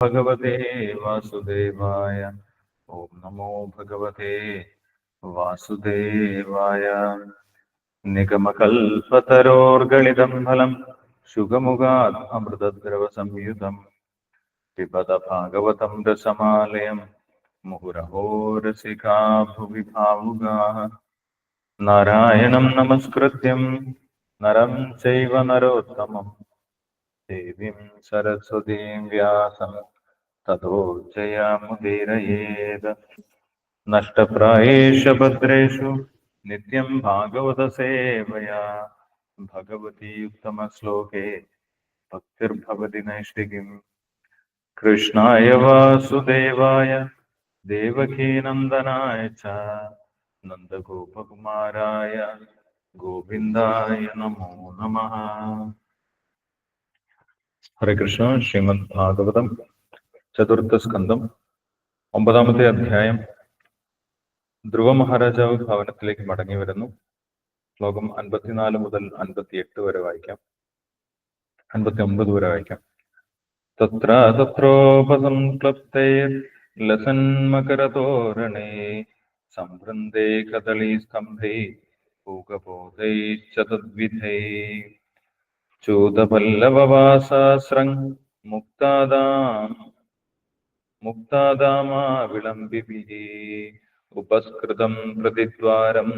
ഭഗവതേ വാസുദേവായ. ഓം നമോ ഭഗവതേ വാസുദേവായ. നിഗമകൽപതരോർഗളിതം ഫലം ശുഗമുഖാത് അമൃതദ്രവ സംയുതം പിബത ഭാഗവതം രസമാലയം മുഹുരഹോ രസികാ ഭുവി ഭാവുകാഃ. നാരായണം നമസ്കൃത്യം നരം ചൈവ നരോത്തമം ദേവീം സരസ്വതീം വ്യാസം തതോ ജയമുദീരയേത്. നഷ്ടപ്രായേഷു ഭദ്രേഷു നിത്യം ഭാഗവത സേവയാ ഭഗവതി ഉത്തമശ്ലോകേ ഭക്തിർഭവതി നൈഷ്ഠികീം. കൃഷ്ണായ വാസുദേവായ ദേവകീനന്ദനായ ച നന്ദഗോപകുമാരായ ഗോവിന്ദായ നമോ നമഃ. ഹരേ കൃഷ്ണ. ശ്രീമദ് ഭാഗവതം ചതുർത്ഥ സ്കന്ധം 9-ാമത്തെ അധ്യായം. ധ്രുവ മഹാരാജാവ് ഭവനത്തിലേക്ക് മടങ്ങി വരുന്നു. ശ്ലോകം 54 മുതൽ 58 വരെ വായിക്കാം. 59 വരെ വായിക്കാം. തത്ര തത്രോപസംക്ലപ്തൈർ ലസന്മകരതോരണേ സംവൃന്ദേ കദളീസ്തംഭൈ പൂകബോധൈശ്ച തദ്വിധൈ ചൂതപല്ലവവാസാസ്രംഗ് മുക്താദാമാ വിളംബിഭിഃ ഉപസ്കൃതം പ്രതിദ്വാരം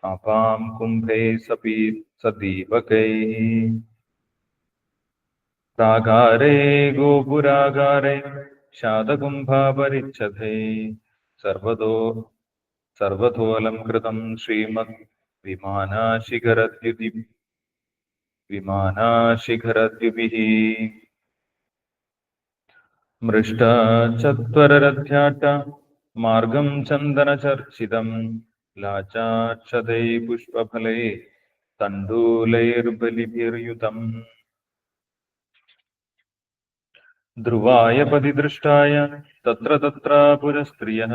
അപാം കുംഭൈ സദീപകൈഃ പ്രാകാരേ ഗോപുരാകാരേ ശാതകുംഭാപരിച്ഛദൈ സർവതോലംകൃതം ശ്രീമദ് വിമാനാശിഖരദ്യുതിഭിഃ മൃഷ്ടചത്വരരഥ്യാട്ട മാർഗം ചന്ദനചർച്ചിതം ലാചാക്ഷതൈ പുഷ്പഫലൈ തണ്ഡൂലൈർബലിഭിർയുതം ധ്രുവായ പതിദൃഷ്ടായ തത്ര തത്ര പുരസ്ത്രിയഃ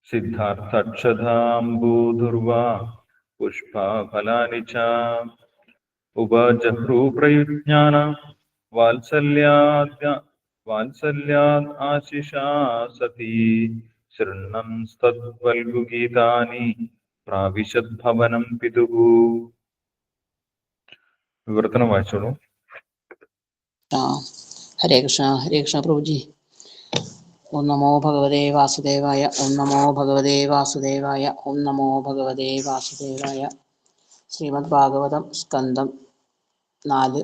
സിദ്ധാർത്ഥക്ഷതാംബൂധുർവാ പുഷ്പഫലാനി ച ഉപജഹ്രൂപ്രയുജ്ഞാന വാത്സല്യാദ് ആശിഷാ സതി ശൃണ്വംസ്തദ്വൽഗുഗീതാനി പ്രാവിശദ്ഭവനം പിതുഃ. വിവർത്തനം വായിച്ചോളൂ. ഹരേ കൃഷ്ണ. ഹരേ കൃഷ്ണ പ്രഭുജി. ഓം നമോ ഭഗവതേ വാസുദേവായ. ഓം നമോ ഭഗവതേ വാസുദേവായ. ഓം നമോ ഭഗവതേ വാസുദേവായ. ശ്രീമദ് ഭാഗവതം സ്കന്ധം 4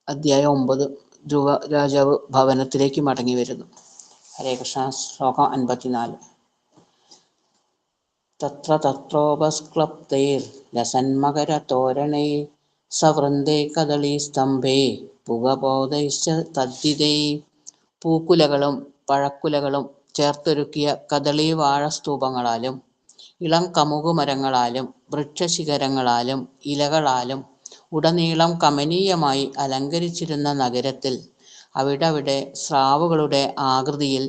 അധ്യായം 9. ധ്രുവ രാജാവ് ഭവനത്തിലേക്ക് മടങ്ങി വരുന്നു. ഹരേ കൃഷ്ണ. ശ്ലോകം 54. തത്ര തത്രോപസ്ക്ലപ്തൈർ ലസന്മകരതോരണൈ സവൃന്ദേ കദളീസ്തംഭേ പുകബോധൈശ്ച തദ്വിധൈ. പൂക്കുലകളും പഴക്കുലകളും ചേർത്തൊരുക്കിയ കദളി വാഴസ്തൂപങ്ങളാലും ഇളം കമുകുമരങ്ങളാലും വൃക്ഷശിഖരങ്ങളാലും ഇലകളാലും ഉടനീളം കമനീയമായി അലങ്കരിച്ചിരുന്ന നഗരത്തിൽ അവിടവിടെ സ്രാവുകളുടെ ആകൃതിയിൽ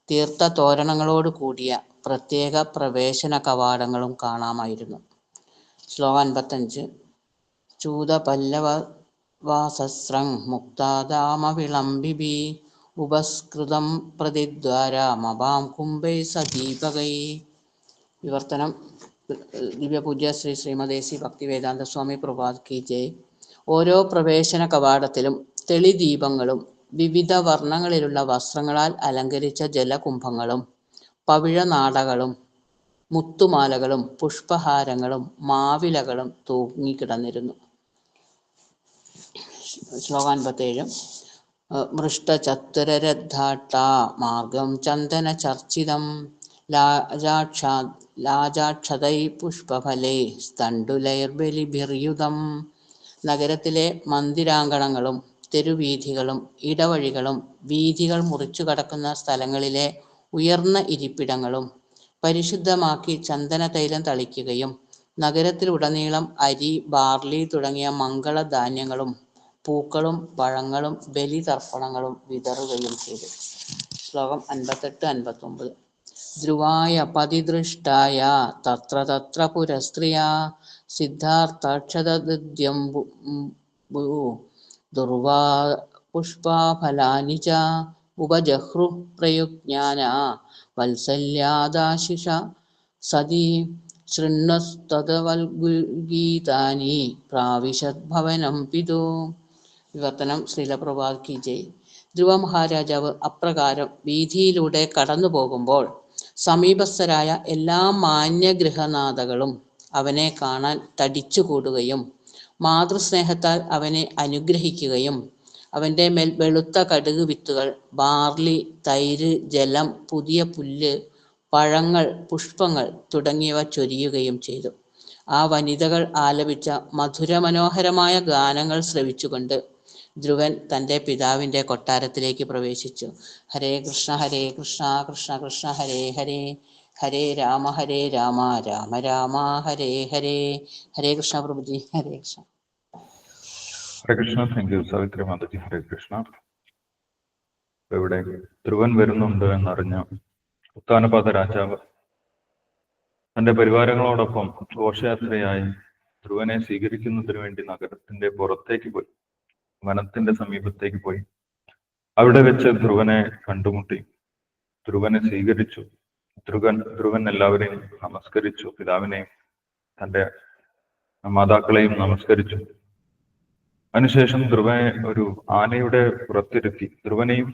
തീർത്ത തോരണങ്ങളോട് കൂടിയ പ്രത്യേക പ്രവേശന കവാടങ്ങളും കാണാമായിരുന്നു. ശ്ലോകം 55. ചൂതപല്ലവവാസസ്രംഗ് മുക്താദാമവിളംബിഭിഃ ഉപസ്കൃതം പ്രതിദ്വാരാമപാം കുംഭൈ സദീപകൈ. വിവർത്തനം. ദിവ്യപൂജ്യ ശ്രീ ശ്രീമദേസി ഭക്തിവേദാന്ത സ്വാമി പ്രഭുപാദ് കി ജയ്. ഓരോ പ്രവേശന കവാടത്തിലും തെളിദീപങ്ങളും വിവിധ വർണ്ണങ്ങളിലുള്ള വസ്ത്രങ്ങളാൽ അലങ്കരിച്ച ജലകുംഭങ്ങളും പവിഴനാടകളും മുത്തുമാലകളും പുഷ്പഹാരങ്ങളും മാവിലകളും തൂങ്ങിക്കിടന്നിരുന്നു. ശ്ലോകം 57. മൃഷ്ടചത്വരരഥാട്ട മാർഗം ചന്ദന ചർച്ചിതം ലാജാക്ഷതൈ പുഷ്പഫലൈ സ്തണ്ഡുലൈർബലിഭിർയുതം. നഗരത്തിലെ മന്ദിരാങ്കണങ്ങളും തെരുവീഥികളും ഇടവഴികളും വീഥികൾ മുറിച്ചു കടക്കുന്ന സ്ഥലങ്ങളിലെ ഉയർന്ന ഇരിപ്പിടങ്ങളും പരിശുദ്ധമാക്കി ചന്ദനതൈലം തളിക്കുകയും നഗരത്തിലുടനീളം അരി, ബാർലി തുടങ്ങിയ മംഗളധാന്യങ്ങളും പൂക്കളും പഴങ്ങളും ബലിതർപ്പണങ്ങളും വിതറുകയും ചെയ്തു. ശ്ലോകം 58-59. ധ്രുവായ പതിദൃഷ്ടായ തത്ര തത്ര പുരസ്ത്രിയ സിദ്ധാർത്ഥക്ഷതദ്യം ദുർവാ പുഷ്പാഫലാനി ച ഉപജഹ്രു പ്രയുജ്ഞാന വത്സല്യാദാശിഷ സതി ശൃണ്വസ്തവൽഗീതാനി പ്രാവിശദ്ഭവനം പിതു. വിവർത്തനം ശ്രീല പ്രഭുപാദ് കി ജയ്. ധ്രുവ മഹാരാജാവ് അപ്രകാരം വീഥിയിലൂടെ കടന്നു പോകുമ്പോൾ സമീപസ്ഥരായ എല്ലാ മാന്യഗൃഹനാഥകളും അവനെ കാണാൻ തടിച്ചുകൂടുകയും മാതൃസ്നേഹത്താൽ അവനെ അനുഗ്രഹിക്കുകയും അവൻ്റെ മേൽ വെളുത്ത കടുക് വിത്തുകൾ, ബാർലി, തൈര്, ജലം, പുതിയ പുല്ല്, പഴങ്ങൾ, പുഷ്പങ്ങൾ തുടങ്ങിയവ ചൊരിയുകയും ചെയ്തു. ആ വനിതകൾ ആലപിച്ച മധുരമനോഹരമായ ഗാനങ്ങൾ ശ്രവിച്ചുകൊണ്ട് ധ്രുവൻ തൻ്റെ പിതാവിൻ്റെ കൊട്ടാരത്തിലേക്ക് പ്രവേശിച്ചു. ഹരേ കൃഷ്ണ കൃഷ്ണ കൃഷ്ണ ഹരേ ഹരേ, ഹരേ രാമ രാമ രാമ ഹരേ ഹരേ. ഹരേ കൃഷ്ണ പ്രഭുജി. ഹരേ കൃഷ്ണ. ഹരേ കൃഷ്ണ. Thank you Savitri Mataji. ഹരേ കൃഷ്ണ. ഇവിടെ ധ്രുവൻ വരുന്നുണ്ട് എന്നറിഞ്ഞ ഉത്താനപാത രാജാവ് തന്റെ പരിവാരങ്ങളോടൊപ്പം ഘോഷയാത്രയായി ധ്രുവനെ സ്വീകരിക്കുന്നതിന് വേണ്ടി നഗരത്തിന്റെ പുറത്തേക്ക് പോയി, വനത്തിന്റെ സമീപത്തേക്ക് പോയി. അവിടെ വെച്ച് ധ്രുവനെ കണ്ടുമുട്ടി, ധ്രുവനെ സ്വീകരിച്ചു. ധ്രുവൻ എല്ലാവരെയും നമസ്കരിച്ചു, പിതാവിനെയും തന്റെ മാതാക്കളെയും നമസ്കരിച്ചു. അതിനുശേഷം ധ്രുവനെ ഒരു ആനയുടെ പുറത്തിരുത്തി, ധ്രുവനെയും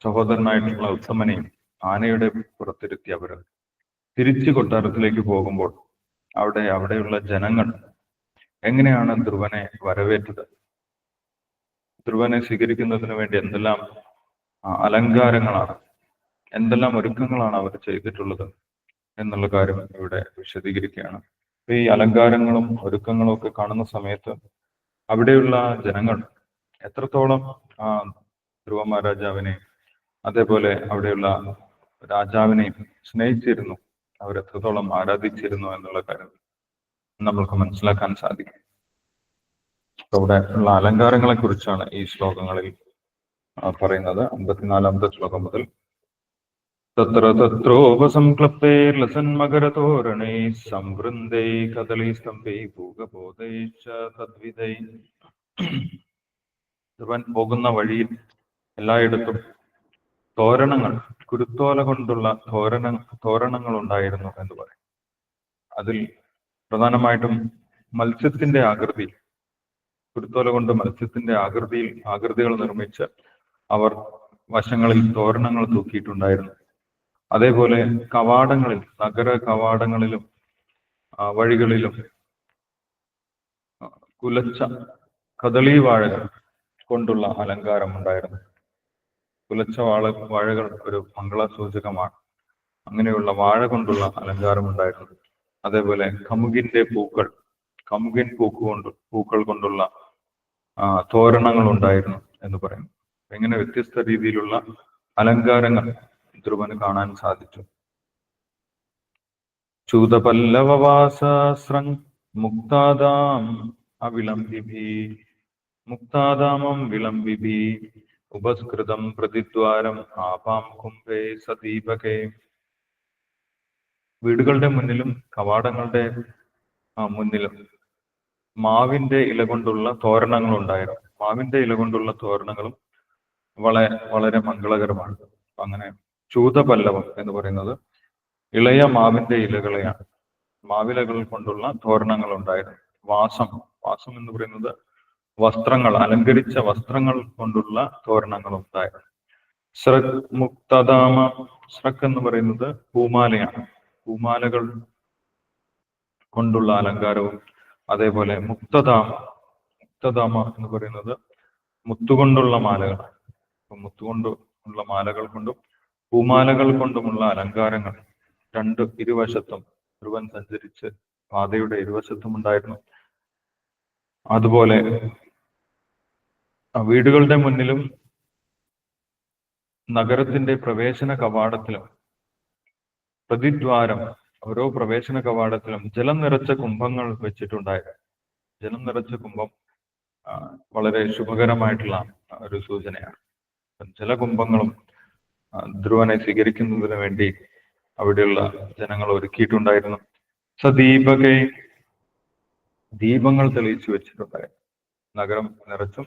സഹോദരനായിട്ടുള്ള ഉത്തമനെയും ആനയുടെ പുറത്തിരുത്തി അവർ തിരിച്ചു കൊട്ടാരത്തിലേക്ക് പോകുമ്പോൾ അവിടെയുള്ള ജനങ്ങൾ എങ്ങനെയാണ് ധ്രുവനെ വരവേറ്റത്, ധ്രുവനെ സ്വീകരിക്കുന്നതിന് വേണ്ടി എന്തെല്ലാം അലങ്കാരങ്ങളാണ്, എന്തെല്ലാം ഒരുക്കങ്ങളാണ് അവർ ചെയ്തിട്ടുള്ളത് എന്നുള്ള കാര്യം ഇവിടെ വിശദീകരിക്കുകയാണ്. ഈ അലങ്കാരങ്ങളും ഒരുക്കങ്ങളും ഒക്കെ കാണുന്ന സമയത്ത് അവിടെയുള്ള ജനങ്ങൾ എത്രത്തോളം ധ്രുവ മഹാരാജാവിനെയും അതേപോലെ അവിടെയുള്ള രാജാവിനെയും സ്നേഹിച്ചിരുന്നു, അവരെത്രത്തോളം ആരാധിച്ചിരുന്നു എന്നുള്ള കാര്യം നമ്മൾക്ക് മനസ്സിലാക്കാൻ സാധിക്കും. അവിടെ ഉള്ള അലങ്കാരങ്ങളെ കുറിച്ചാണ് ഈ ശ്ലോകങ്ങളിൽ പറയുന്നത്. 54ാമത്തെ ശ്ലോകം മുതൽ തത്ര തത്രോപസംക്ലപ്തൈർലസന്മകരതോരണൈ സംവൃന്ദൈ കദളീസ്തംഭൈ ഭൂഗബോധൈശ്ച തദ്വിധൈ. ധ്രുവൻ പോകുന്ന വഴിയിൽ എല്ലായിടത്തും തോരണങ്ങൾ, കുരുത്തോല കൊണ്ടുള്ള തോരണങ്ങൾ ഉണ്ടായിരുന്നു എന്ന് പറയും. അതിൽ പ്രധാനമായിട്ടും മത്സ്യത്തിന്റെ ആകൃതി, കുരുത്തോല കൊണ്ട് മത്സ്യത്തിന്റെ ആകൃതികൾ നിർമ്മിച്ച് അവർ വശങ്ങളിൽ തോരണങ്ങൾ തൂക്കിയിട്ടുണ്ടായിരുന്നു. അതേപോലെ കവാടങ്ങളിൽ, നഗര കവാടങ്ങളിലും വഴികളിലും കുലച്ച കദളി വാഴകൾ കൊണ്ടുള്ള അലങ്കാരം ഉണ്ടായിരുന്നു. കുലച്ച വാഴകൾ ഒരു മംഗളസൂചകമാണ്. അങ്ങനെയുള്ള വാഴ കൊണ്ടുള്ള അലങ്കാരം ഉണ്ടായിരുന്നു. അതേപോലെ കമുകിൻ പൂക്കൾ കൊണ്ടുള്ള തോരണങ്ങൾ ഉണ്ടായിരുന്നു എന്ന് പറയുന്നു. ഇങ്ങനെ വ്യത്യസ്ത രീതിയിലുള്ള അലങ്കാരങ്ങൾ ധ്രുവന് കാണാൻ സാധിച്ചു. ചൂതപല്ലവവാസസ്രങ് മുക്താദാമം വിളംബിഭി ഉപസ്കൃതം പ്രതിദ്വാരം ആപാം കുംഭേ സദീപകേ. വീടുകളുടെ മുന്നിലും കവാടങ്ങളുടെ മുന്നിലും മാവിന്റെ ഇല കൊണ്ടുള്ള തോരണങ്ങൾ ഉണ്ടായിരുന്നു. മാവിന്റെ ഇല കൊണ്ടുള്ള തോരണങ്ങളും വളരെ മംഗളകരമാണ്. അങ്ങനെ ചൂതപല്ലവം എന്ന് പറയുന്നത് ഇളയ മാവിന്റെ ഇലകളെയാണ്. മാവിലകൾ കൊണ്ടുള്ള തോരണങ്ങൾ ഉണ്ടായിരുന്നു. വാസം എന്ന് പറയുന്നത് വസ്ത്രങ്ങൾ, അലങ്കരിച്ച വസ്ത്രങ്ങൾ കൊണ്ടുള്ള തോരണങ്ങൾ ഉണ്ടായിരുന്നു. സ്രക്ക് എന്ന് പറയുന്നത് പൂമാലയാണ്. പൂമാലകൾ കൊണ്ടുള്ള അലങ്കാരവും. അതേപോലെ മുക്തധാമ എന്ന് പറയുന്നത് മുത്തുകൊണ്ടുള്ള മാലകളാണ്. മുത്തുകൊണ്ടുള്ള മാലകൾ കൊണ്ടും പൂമാലകൾ കൊണ്ടുമുള്ള അലങ്കാരങ്ങൾ ഇരുവശത്തും ധ്രുവൻ സഞ്ചരിച്ച് പാതയുടെ ഇരുവശത്തും ഉണ്ടായിരുന്നു. അതുപോലെ വീടുകളുടെ മുന്നിലും നഗരത്തിന്റെ പ്രവേശന കവാടത്തിലും പ്രതിദ്വാരം, ഓരോ പ്രവേശന കവാടത്തിലും ജലം നിറച്ച കുംഭങ്ങൾ വെച്ചിട്ടുണ്ടായിരുന്നു. ജലം നിറച്ച കുംഭം വളരെ ശുഭകരമായിട്ടുള്ള ഒരു സൂചനയാണ്. ജലകുംഭങ്ങളും ധ്രുവനെ സ്വീകരിക്കുന്നതിന് വേണ്ടി അവിടെയുള്ള ജനങ്ങൾ ഒരുക്കിയിട്ടുണ്ടായിരുന്നു. ദീപങ്ങൾ തെളിയിച്ചു വെച്ചിട്ടുണ്ടായിരുന്നു. നഗരം നിറച്ചും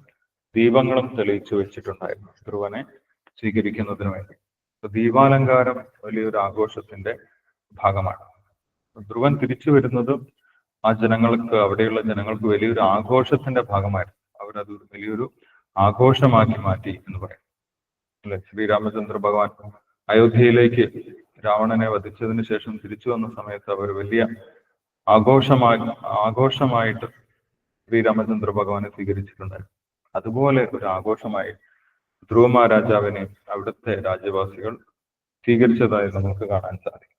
ദീപങ്ങളും തെളിയിച്ചു വെച്ചിട്ടുണ്ടായിരുന്നു ധ്രുവനെ സ്വീകരിക്കുന്നതിന് വേണ്ടി. ദീപാലങ്കാരം വലിയൊരു ആഘോഷത്തിന്റെ ഭാഗമാണ്. ധ്രുവൻ തിരിച്ചു വരുന്നത് ആ ജനങ്ങൾക്ക്, അവിടെയുള്ള ജനങ്ങൾക്ക് വലിയൊരു ആഘോഷത്തിന്റെ ഭാഗമായിരുന്നു. അവരത് വലിയൊരു ആഘോഷമാക്കി മാറ്റി എന്ന് പറയും അല്ലെ. ശ്രീരാമചന്ദ്ര ഭഗവാൻ അയോധ്യയിലേക്ക് രാവണനെ വധിച്ചതിന് ശേഷം തിരിച്ചു വന്ന സമയത്ത് അവർ വലിയ ആഘോഷമായിട്ട് ശ്രീരാമചന്ദ്ര ഭഗവാനെ സ്വീകരിച്ചിട്ടുണ്ടായിരുന്നു. അതുപോലെ ഒരു ആഘോഷമായി ധ്രുവ മഹാരാജാവിനെ അവിടുത്തെ രാജ്യവാസികൾ സ്വീകരിച്ചതായി നമുക്ക് കാണാൻ സാധിക്കും.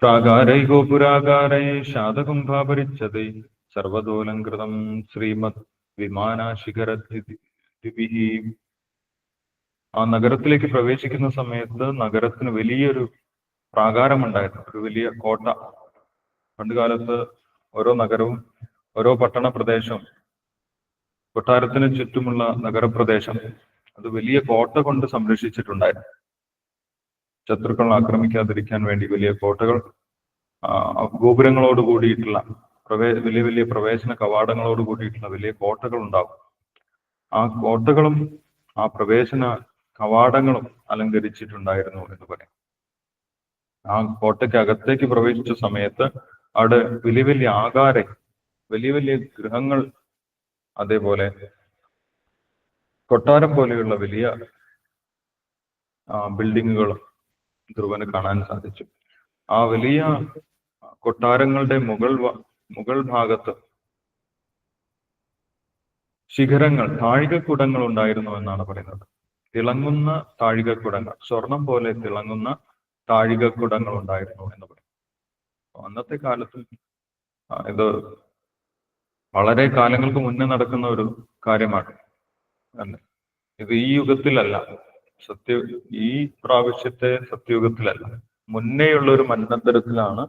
പ്രാകാരൈ ഗോപുരാകാരൈ ശാതകുംഭാപരിച്ഛതൈ സർവതോലംകൃതം ശ്രീമദ് വിമാനാശിഖരദ്വിഭിഃ. ആ നഗരത്തിലേക്ക് പ്രവേശിക്കുന്ന സമയത്ത് നഗരത്തിന് വലിയൊരു പ്രാകാരമുണ്ടായിരുന്നു, ഒരു വലിയ കോട്ട. പണ്ടുകാലത്ത് ഓരോ നഗരവും ഓരോ പട്ടണ പ്രദേശവും കൊട്ടാരത്തിന് ചുറ്റുമുള്ള നഗരപ്രദേശം അത് വലിയ കോട്ട കൊണ്ട് സംരക്ഷിച്ചിട്ടുണ്ടായിരുന്നു. ശത്രുക്കൾ ആക്രമിക്കാതിരിക്കാൻ വേണ്ടി വലിയ കോട്ടകൾ, ഗോപുരങ്ങളോട് കൂടിയിട്ടുള്ള വലിയ വലിയ പ്രവേശന കവാടങ്ങളോട് കൂടിയിട്ടുള്ള വലിയ കോട്ടകൾ ഉണ്ടാകും. ആ കോട്ടകളും ആ പ്രവേശന കവാടങ്ങളും അലങ്കരിച്ചിട്ടുണ്ടായിരുന്നു എന്ന് പറയാം. ആ കോട്ടയ്ക്ക് അകത്തേക്ക് പ്രവേശിച്ച സമയത്ത് അവിടെ വലിയ വലിയ വലിയ വലിയ ഗൃഹങ്ങൾ, അതേപോലെ കൊട്ടാരം പോലെയുള്ള വലിയ ബിൽഡിങ്ങുകളും ധ്രുവന് കാണാൻ സാധിച്ചു. ആ വലിയ കൊട്ടാരങ്ങളുടെ മുകൾ ഭാഗത്ത് ശിഖരങ്ങൾ, താഴികക്കുടങ്ങൾ ഉണ്ടായിരുന്നു എന്നാണ് പറയുന്നത്. തിളങ്ങുന്ന താഴികക്കുടങ്ങൾ, സ്വർണം പോലെ തിളങ്ങുന്ന താഴികക്കുടങ്ങൾ ഉണ്ടായിരുന്നു എന്ന് പറയും. അന്നത്തെ കാലത്തും ഇത് വളരെ കാലങ്ങൾക്ക് മുന്നേ നടക്കുന്ന ഒരു കാര്യമാണ് അല്ലേ. ഇത് ഈ യുഗത്തിലല്ല, ഈ പ്രാവശ്യത്തെ സത്യയുഗത്തിലല്ല, മുന്നേയുള്ള ഒരു മന്വന്തരത്തിലാണ്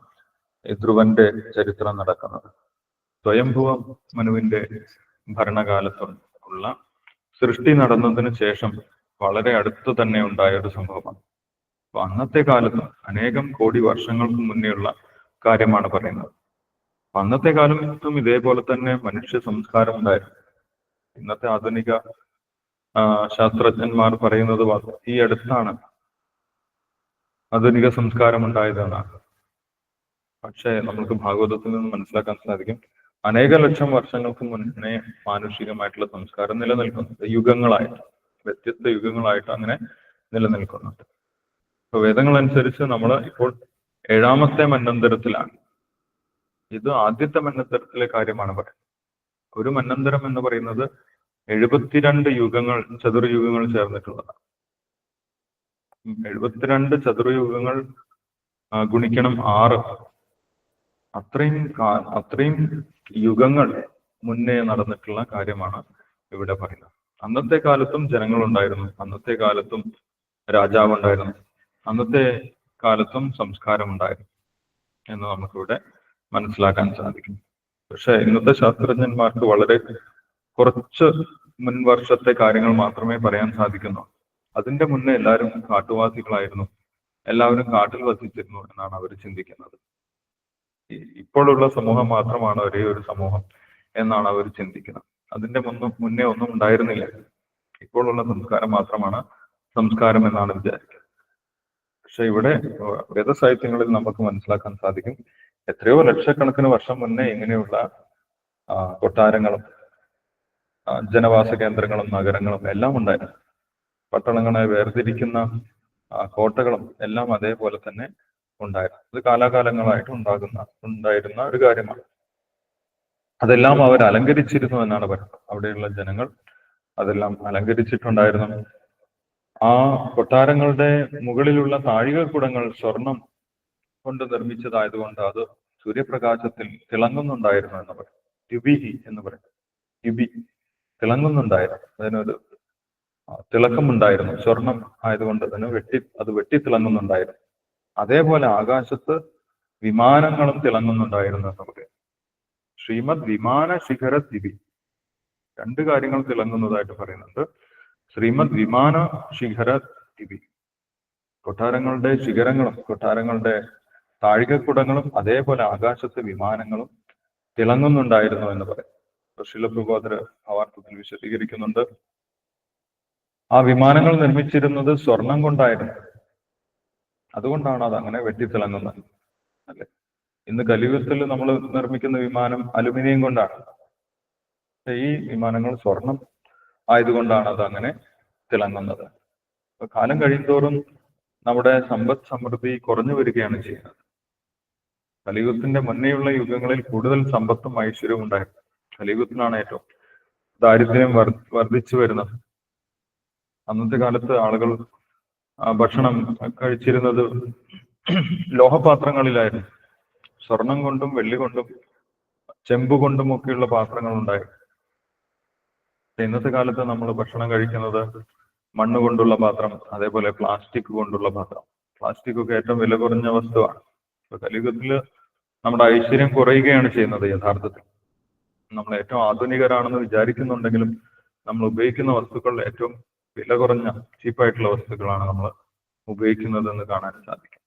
ധ്രുവന്റെ ചരിത്രം നടക്കുന്നത്. സ്വയംഭുവ മനുവിന്റെ ഭരണകാലത്തുള്ള സൃഷ്ടി നടന്നതിന് ശേഷം വളരെ അടുത്ത് തന്നെ ഉണ്ടായ ഒരു സംഭവമാണ്. അപ്പൊ അന്നത്തെ കാലത്തും അനേകം കോടി വർഷങ്ങൾക്ക് മുന്നേയുള്ള കാര്യമാണ് പറയുന്നത്. അന്നത്തെ കാലത്തും ഇതേപോലെ തന്നെ മനുഷ്യ സംസ്കാരം ഉണ്ടായിരുന്നു. ഇന്നത്തെ ആധുനിക ശാസ്ത്രജ്ഞന്മാർ പറയുന്നത് ഈ അടുത്താണ് ആധുനിക സംസ്കാരം ഉണ്ടായതെന്നാണ്. പക്ഷേ നമുക്ക് ഭാഗവതത്തിൽ നിന്ന് മനസ്സിലാക്കാൻ സാധിക്കും, അനേക ലക്ഷം വർഷങ്ങൾക്ക് മുന്നേ മാനുഷികമായിട്ടുള്ള സംസ്കാരം നിലനിൽക്കുന്നുണ്ട്. യുഗങ്ങളായിട്ട്, വ്യത്യസ്ത യുഗങ്ങളായിട്ട് അങ്ങനെ നിലനിൽക്കുന്നുണ്ട്. അപ്പൊ വേദങ്ങൾ അനുസരിച്ച് നമ്മൾ ഇപ്പോൾ 7ാമത്തെ മന്വന്തരത്തിലാണ്. ഇത് ആദ്യത്തെ മന്വന്തരത്തിലെ കാര്യമാണ് പറയുന്നത്. ഒരു മന്വന്തരം എന്ന് പറയുന്നത് 72 യുഗങ്ങൾ, ചതുർയുഗങ്ങൾ ചേർന്നിട്ടുള്ളതാണ്. 72 ചതുർയുഗങ്ങൾ ഗുണിക്കണം 6, അത്രയും യുഗങ്ങൾ മുന്നേ നടന്നിട്ടുള്ള കാര്യമാണ് ഇവിടെ പറയുന്നത്. അന്നത്തെ കാലത്തും ജനങ്ങളുണ്ടായിരുന്നു, അന്നത്തെ കാലത്തും രാജാവ് ഉണ്ടായിരുന്നു, അന്നത്തെ കാലത്തും സംസ്കാരം ഉണ്ടായിരുന്നു എന്ന് നമുക്കിവിടെ മനസ്സിലാക്കാൻ സാധിക്കും. പക്ഷെ ഇന്നത്തെ ശാസ്ത്രജ്ഞന്മാർക്ക് വളരെ കുറച്ച് മുൻവർഷത്തെ കാര്യങ്ങൾ മാത്രമേ പറയാൻ സാധിക്കുന്നു. അതിന്റെ മുന്നേ എല്ലാവരും കാട്ടുവാസികളായിരുന്നു, എല്ലാവരും കാട്ടിൽ വസിച്ചിരുന്നു എന്നാണ് അവർ ചിന്തിക്കുന്നത്. ഇപ്പോഴുള്ള സമൂഹം മാത്രമാണ് ഒരേ ഒരു സമൂഹം എന്നാണ് അവർ ചിന്തിക്കുന്നത്. അതിന്റെ മുന്നേ ഒന്നും ഉണ്ടായിരുന്നില്ല. ഇപ്പോഴുള്ള സംസ്കാരം മാത്രമാണ് സംസ്കാരം എന്നാണ് വിചാരിക്കുന്നത്. പക്ഷെ ഇവിടെ വേദസാഹിത്യങ്ങളിൽ നമുക്ക് മനസ്സിലാക്കാൻ സാധിക്കും, എത്രയോ ലക്ഷക്കണക്കിന് വർഷം മുന്നേ ഇങ്ങനെയുള്ള കൊട്ടാരങ്ങളും ജനവാസ കേന്ദ്രങ്ങളും നഗരങ്ങളും എല്ലാം ഉണ്ടായിരുന്നു. പട്ടണങ്ങളെ വേർതിരിക്കുന്ന കോട്ടകളും എല്ലാം അതേപോലെ തന്നെ ഉണ്ടായിരുന്നു. ഇത് കാലാകാലങ്ങളായിട്ട് ഉണ്ടായിരുന്ന ഒരു കാര്യമാണ്. അതെല്ലാം അവർ അലങ്കരിച്ചിരുന്നു എന്നാണ് പറയുന്നത്. അവിടെയുള്ള ജനങ്ങൾ അതെല്ലാം അലങ്കരിച്ചിട്ടുണ്ടായിരുന്നു. ആ കൊട്ടാരങ്ങളുടെ മുകളിലുള്ള താഴികക്കുടങ്ങൾ സ്വർണം കൊണ്ട് നിർമ്മിച്ചതായതുകൊണ്ട് അത് സൂര്യപ്രകാശത്തിൽ തിളങ്ങുന്നുണ്ടായിരുന്നു എന്ന് പറയും. ദ്യുബിഹി എന്ന് പറയും. ദ്യുബി തിളങ്ങുന്നുണ്ടായിരുന്നു, അതിനൊരു തിളക്കമുണ്ടായിരുന്നു. സ്വർണം ആയതുകൊണ്ട് അതിന് വെട്ടി തിളങ്ങുന്നുണ്ടായിരുന്നു. അതേപോലെ ആകാശത്ത് വിമാനങ്ങളും തിളങ്ങുന്നുണ്ടായിരുന്നു എന്ന് പറയും. ശ്രീമദ് വിമാന ശിഖര ദ്വിപി, 2 കാര്യങ്ങൾ തിളങ്ങുന്നതായിട്ട് പറയുന്നുണ്ട്. ശ്രീമദ് വിമാന ശിഖര ദ്വിപി, കൊട്ടാരങ്ങളുടെ ശിഖരങ്ങളും കൊട്ടാരങ്ങളുടെ താഴികക്കുടങ്ങളും അതേപോലെ ആകാശത്തെ വിമാനങ്ങളും തിളങ്ങുന്നുണ്ടായിരുന്നു എന്ന് പറയും. ശിലപ്രബോധർ ഭാവാർത്ഥത്തിൽ വിശദീകരിക്കുന്നുണ്ട്. ആ വിമാനങ്ങൾ നിർമ്മിച്ചിരുന്നത് സ്വർണം കൊണ്ടായിരുന്നു. അതുകൊണ്ടാണ് അത് അങ്ങനെ വെട്ടിത്തിളങ്ങുന്നത്. അല്ലെ, ഇന്ന് കലിയുഗത്തിൽ നമ്മൾ നിർമ്മിക്കുന്ന വിമാനം അലുമിനിയം കൊണ്ടാണ്. ഈ വിമാനങ്ങൾ സ്വർണം ആയതുകൊണ്ടാണ് അത് അങ്ങനെ തിളങ്ങുന്നത്. കാലം കഴിയുന്തോറും നമ്മുടെ സമ്പദ് സമൃദ്ധി കുറഞ്ഞു വരികയാണ് ചെയ്യുന്നത്. കലിയുഗത്തിന്റെ മുന്നേയുള്ള യുഗങ്ങളിൽ കൂടുതൽ സമ്പത്തും ഐശ്വര്യവും ഉണ്ടായിരുന്നു. കലിയുഗത്തിലാണ് ഏറ്റവും ദാരിദ്ര്യം വർദ്ധിച്ചു വരുന്നത്. അന്നത്തെ കാലത്ത് ആളുകൾ ഭക്ഷണം കഴിച്ചിരുന്നത് ലോഹപാത്രങ്ങളിലായിരുന്നു. സ്വർണം കൊണ്ടും വെള്ളി കൊണ്ടും ചെമ്പ് കൊണ്ടും ഒക്കെയുള്ള പാത്രങ്ങൾ ഉണ്ടായിരുന്നു. ഇന്നത്തെ കാലത്ത് നമ്മൾ ഭക്ഷണം കഴിക്കുന്നത് മണ്ണ് കൊണ്ടുള്ള പാത്രം, അതേപോലെ പ്ലാസ്റ്റിക് കൊണ്ടുള്ള പാത്രം. പ്ലാസ്റ്റിക് ഒക്കെ ഏറ്റവും വില കുറഞ്ഞ വസ്തുവാണ്. കലിയുഗത്തില് നമ്മുടെ ഐശ്വര്യം കുറയുകയാണ് ചെയ്യുന്നത്. യഥാർത്ഥത്തിൽ നമ്മൾ ഏറ്റവും ആധുനികരാണെന്ന് വിചാരിക്കുന്നുണ്ടെങ്കിലും നമ്മൾ ഉപയോഗിക്കുന്ന വസ്തുക്കൾ ഏറ്റവും വില കുറഞ്ഞ ചീപ്പായിട്ടുള്ള വസ്തുക്കളാണ് നമ്മൾ ഉപയോഗിക്കുന്നതെന്ന് കാണാൻ സാധിക്കും.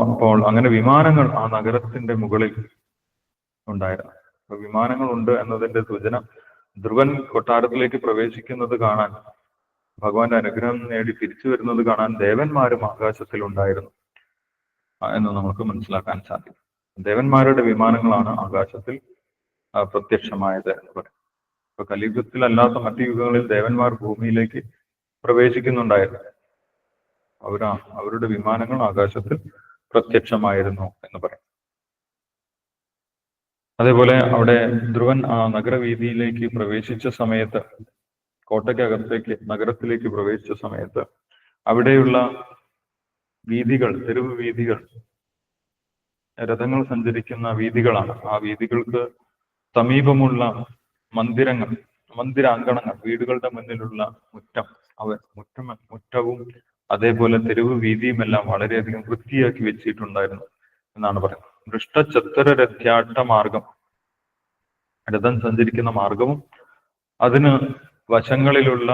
അപ്പോൾ അങ്ങനെ വിമാനങ്ങൾ ആ നഗരത്തിന്റെ മുകളിൽ ഉണ്ടായിരുന്നു. അപ്പൊ വിമാനങ്ങൾ ഉണ്ട് എന്നതിന്റെ സൂചന ധ്രുവൻ കൊട്ടാരത്തിലേക്ക് പ്രവേശിക്കുന്നത് കാണാൻ, ഭഗവാന്റെ അനുഗ്രഹം നേടി തിരിച്ചു വരുന്നത് കാണാൻ ദേവന്മാരും ആകാശത്തിൽ ഉണ്ടായിരുന്നു എന്ന് നമുക്ക് മനസ്സിലാക്കാൻ സാധിക്കും. ദേവന്മാരുടെ വിമാനങ്ങളാണ് ആകാശത്തിൽ പ്രത്യക്ഷമായത് എന്ന് പറയും. ഇപ്പൊ കലിയുഗത്തിൽ അല്ലാത്ത മറ്റു യുഗങ്ങളിൽ ദേവന്മാർ ഭൂമിയിലേക്ക് പ്രവേശിക്കുന്നുണ്ടായിരുന്നു. അവരുടെ വിമാനങ്ങൾ ആകാശത്തിൽ പ്രത്യക്ഷമായിരുന്നു എന്ന് പറയും. അതേപോലെ അവിടെ ധ്രുവൻ ആ നഗരവീതിയിലേക്ക് പ്രവേശിച്ച സമയത്ത്, കോട്ടയ്ക്കകത്തേക്ക് നഗരത്തിലേക്ക് പ്രവേശിച്ച സമയത്ത് അവിടെയുള്ള വീതികൾ, തെരുവ് വീതികൾ, രഥങ്ങൾ സഞ്ചരിക്കുന്ന വീതികളാണ്. ആ വീതികൾക്ക് സമീപമുള്ള മന്ദിരാങ്കണങ്ങൾ, വീടുകളുടെ മുന്നിലുള്ള മുറ്റവും അതേപോലെ തെരുവ് വീതിയുമെല്ലാം വളരെയധികം വൃത്തിയാക്കി വെച്ചിട്ടുണ്ടായിരുന്നു എന്നാണ് പറയുന്നത്. ദൃഷ്ടചത്തരരഥ്യാട്ട മാർഗം, രഥം സഞ്ചരിക്കുന്ന മാർഗവും അതിന് വശങ്ങളിലുള്ള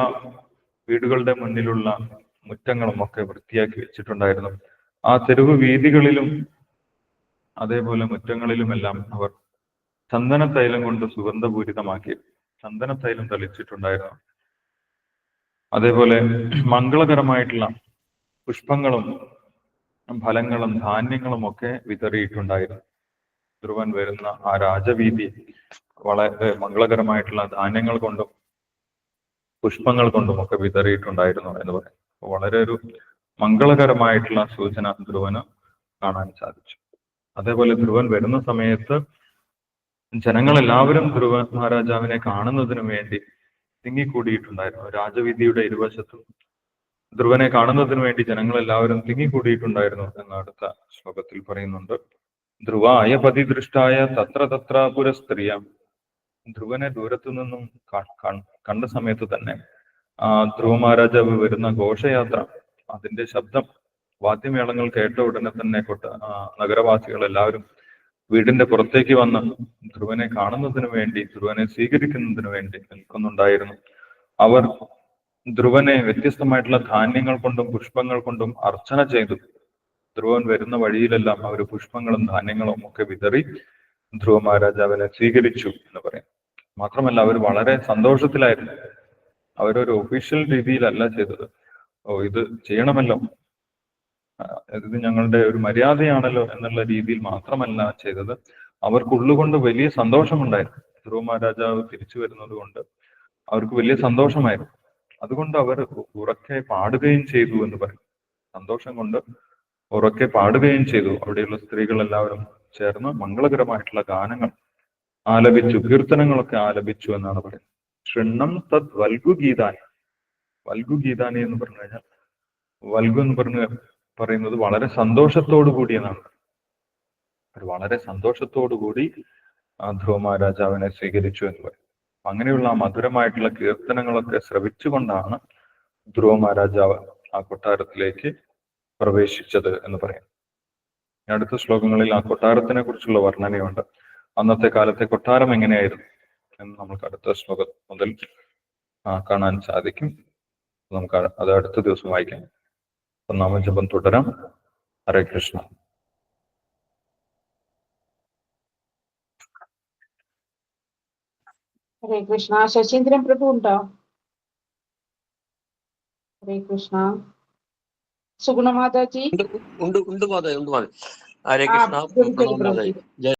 വീടുകളുടെ മുന്നിലുള്ള മുറ്റങ്ങളും ഒക്കെ വൃത്തിയാക്കി വെച്ചിട്ടുണ്ടായിരുന്നു. ആ തെരുവ് വീതികളിലും അതേപോലെ മുറ്റങ്ങളിലുമെല്ലാം അവർ ചന്ദനത്തൈലം കൊണ്ട് സുഗന്ധപൂരിതമാക്കി ചന്ദനത്തൈലം തളിച്ചിട്ടുണ്ടായിരുന്നു. അതേപോലെ മംഗളകരമായിട്ടുള്ള പുഷ്പങ്ങളും ഫലങ്ങളും ധാന്യങ്ങളും ഒക്കെ വിതറിയിട്ടുണ്ടായിരുന്നു. ധ്രുവൻ വരുന്ന ആ രാജവീതി വളരെ മംഗളകരമായിട്ടുള്ള ധാന്യങ്ങൾ കൊണ്ടും പുഷ്പങ്ങൾ കൊണ്ടും ഒക്കെ വിതറിയിട്ടുണ്ടായിരുന്നു എന്ന് പറയും. വളരെ ഒരു മംഗളകരമായിട്ടുള്ള സൂചന ധ്രുവന് കാണാൻ സാധിച്ചു. അതേപോലെ ധ്രുവൻ വരുന്ന സമയത്ത് ജനങ്ങളെല്ലാവരും ധ്രുവ മഹാരാജാവിനെ കാണുന്നതിനു വേണ്ടി തിങ്ങിക്കൂടിയിട്ടുണ്ടായിരുന്നു. രാജവീതിയുടെ ഇരുവശത്തും ധ്രുവനെ കാണുന്നതിനു വേണ്ടി ജനങ്ങളെല്ലാവരും തിങ്ങിക്കൂടിയിട്ടുണ്ടായിരുന്നു എന്ന് അടുത്ത ശ്ലോകത്തിൽ പറയുന്നുണ്ട്. ധ്രുവായ പതിദൃഷ്ടായ തത്ര തത്ര പുരസ്ത്രീയ. ധ്രുവനെ ദൂരത്തു നിന്നും കണ്ട സമയത്ത് തന്നെ ധ്രുവ മഹാരാജാവ് വരുന്ന ഘോഷയാത്ര, അതിന്റെ ശബ്ദം, വാദ്യമേളങ്ങൾ കേട്ട ഉടനെ തന്നെ നഗരവാസികൾ എല്ലാവരും വീടിന്റെ പുറത്തേക്ക് വന്ന് ധ്രുവനെ കാണുന്നതിന് വേണ്ടി, ധ്രുവനെ സ്വീകരിക്കുന്നതിന് വേണ്ടി നിൽക്കുന്നുണ്ടായിരുന്നു. അവർ ധ്രുവനെ വ്യത്യസ്തമായിട്ടുള്ള ധാന്യങ്ങൾ കൊണ്ടും പുഷ്പങ്ങൾ കൊണ്ടും അർച്ചന ചെയ്തു. ധ്രുവൻ വരുന്ന വഴിയിലെല്ലാം അവർ പുഷ്പങ്ങളും ധാന്യങ്ങളും ഒക്കെ വിതറി ധ്രുവ മഹാരാജാവിനെ സ്വീകരിച്ചു എന്ന് പറയും. മാത്രമല്ല അവർ വളരെ സന്തോഷത്തിലായിരുന്നു. അവരൊരു ഒഫീഷ്യൽ രീതിയിലല്ല ചെയ്തത്. ഇത് ചെയ്യണമല്ലോ, ഇത് ഞങ്ങളുടെ ഒരു മര്യാദയാണല്ലോ എന്നുള്ള രീതിയിൽ മാത്രമല്ല ചെയ്തത്. അവർക്കുള്ളുകൊണ്ട് വലിയ സന്തോഷമുണ്ടായിരുന്നു. ധ്രുവ മഹാരാജാവ് തിരിച്ചു വരുന്നത് കൊണ്ട് അവർക്ക് വലിയ സന്തോഷമായിരുന്നു. അതുകൊണ്ട് അവർ ഉറക്കെ പാടുകയും ചെയ്തു എന്ന് പറയും. സന്തോഷം കൊണ്ട് ഉറക്കെ പാടുകയും ചെയ്തു. അവിടെയുള്ള സ്ത്രീകൾ എല്ലാവരും ചേർന്ന് മംഗളകരമായിട്ടുള്ള ഗാനങ്ങൾ ആലപിച്ചു, കീർത്തനങ്ങളൊക്കെ ആലപിച്ചു എന്നാണ് പറയുന്നത്. ഷൃണ്ണം തത് വൽഗു ഗീതാനി. വൽഗു ഗീതാനി എന്ന് പറഞ്ഞു കഴിഞ്ഞാൽ, വൽഗു എന്ന് പറയുന്നത് വളരെ സന്തോഷത്തോടു കൂടി എന്നാണ്. വളരെ സന്തോഷത്തോടു കൂടി ധ്രുവ മഹാരാജാവിനെ സ്വീകരിച്ചു എന്ന് പറയും. അങ്ങനെയുള്ള മധുരമായിട്ടുള്ള കീർത്തനങ്ങളൊക്കെ ശ്രവിച്ചുകൊണ്ടാണ് ധ്രുവ മഹാരാജാവ് ആ കൊട്ടാരത്തിലേക്ക് പ്രവേശിച്ചത് എന്ന് പറയും. അടുത്ത ശ്ലോകങ്ങളിൽ ആ കൊട്ടാരത്തിനെ കുറിച്ചുള്ള വർണ്ണനയുണ്ട്. അന്നത്തെ കാലത്തെ കൊട്ടാരം എങ്ങനെയായിരുന്നു എന്ന് നമുക്ക് അടുത്ത ശ്ലോകം മുതൽ കാണാൻ സാധിക്കും. നമുക്ക് അത് അടുത്ത ദിവസം വായിക്കാം. നാമജപം തുടരാം. ഹരേ കൃഷ്ണ. ഹരേ കൃഷ്ണ. ശശീന്ദ്രൻ പ്രഭു ഉണ്ടോ? ഹരേ കൃഷ്ണ. സുഗുണമാതാജി. ഉണ്ട് മാതാജി, ഉണ്ട് മാതാജി. ഹരേ ആ, കൃഷ്ണ, ശരി പ്രണാമം പ്രഭുജി. മാതാജി. ജയ